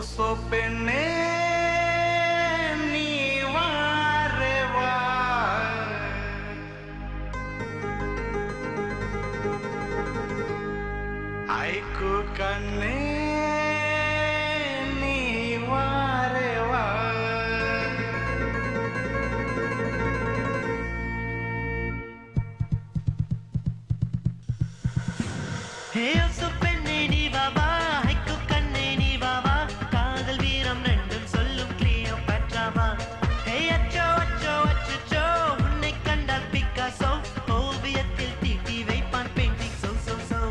ஓசோ பெண்ணே நீ வாரே வா ஐக்கு கண்ணே நீ வாரே வா ஹே ஓசோ பெண்ணே நீ வா வா ஐக்கு கண்ணே நீ வா வா காதல் வீரம் ரெண்டும் சொல்லும் கிளியோபாட்ராவா ஹே அச்சோ அச்சோ அச்சோ உன்னை கண்டால் பிக்காசோ ஓவியத்தில் தீட்டி வைப்பான் பெயிண்டிங் சோ சோ சோ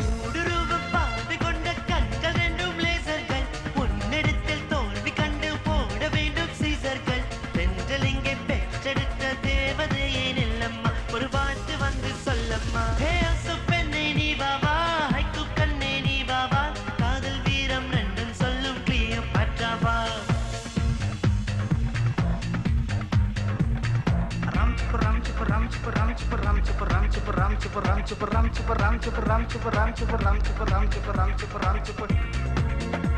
ஊடுருவும் பார்வை கொண்ட கண்கள் ரெண்டும் லேசர்கள் உன்னிடத்தில் தோல்வி கண்டு போட வேண்டும் சீசர்கள் தென்றல் இங்கே பெற்றெடுத்த தேவதையே நில்லம்மா ஒரு வார்த்தை வந்து சொல்லம்மா ஹே ஓசோ பெண்ணே நீ வா வா ஐக்கு கண்ணே நீ வா வா காதல் வீரம் ரெண்டும் சொல்லும் கிளியோபாட்ராவா ram chup ram chup ram chup ram chup ram chup ram chup ram chup ram chup ram chup ram chup ram chup ram chup ram chup ram chup ram chup ram chup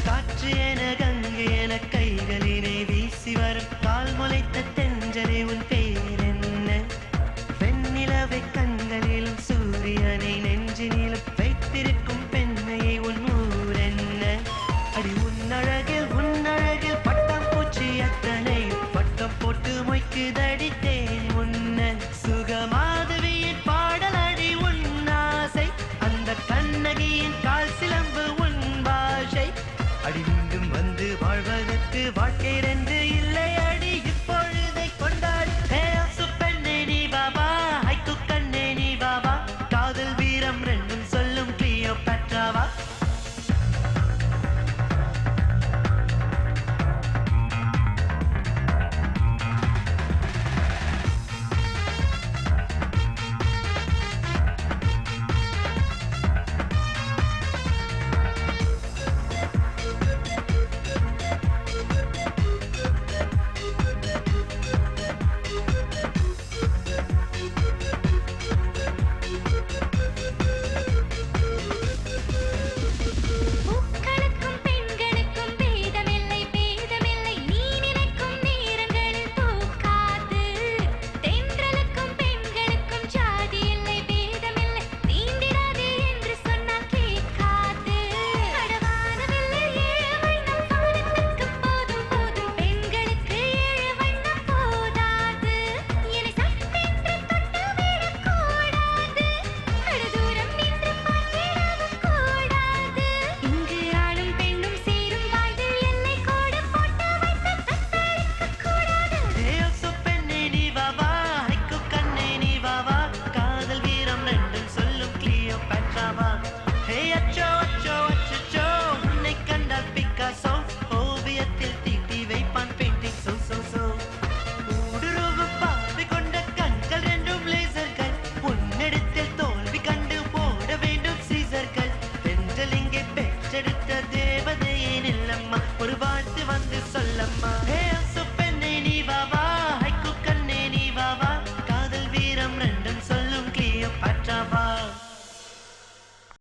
காற்று என கங்கை என கைகளினை வீசி வரும் கால் முளைத்த தென்றலே உன் பேர் என்ன வெண்ணிலவை கண்களிலும் சூரியனை நெஞ்சினிலும் வைத்திருக்கும் பெண்மையை உன் ஊர் என்ன அடி உன்னழகில் பட்டம் பூச்சி அத்தனை பட்டம் போட்டு மொய்க்குதடித்தேன் உன்ன சுகமாதவியின் பாடல் அடி உன் ஆசை அந்த கண்ணகியின் கால் சிலம்பு உன் பாஷை அடி மீண்டும் வந்து வாழ்வதற்கு வாழ்க்கை ரெண்டு இல்லை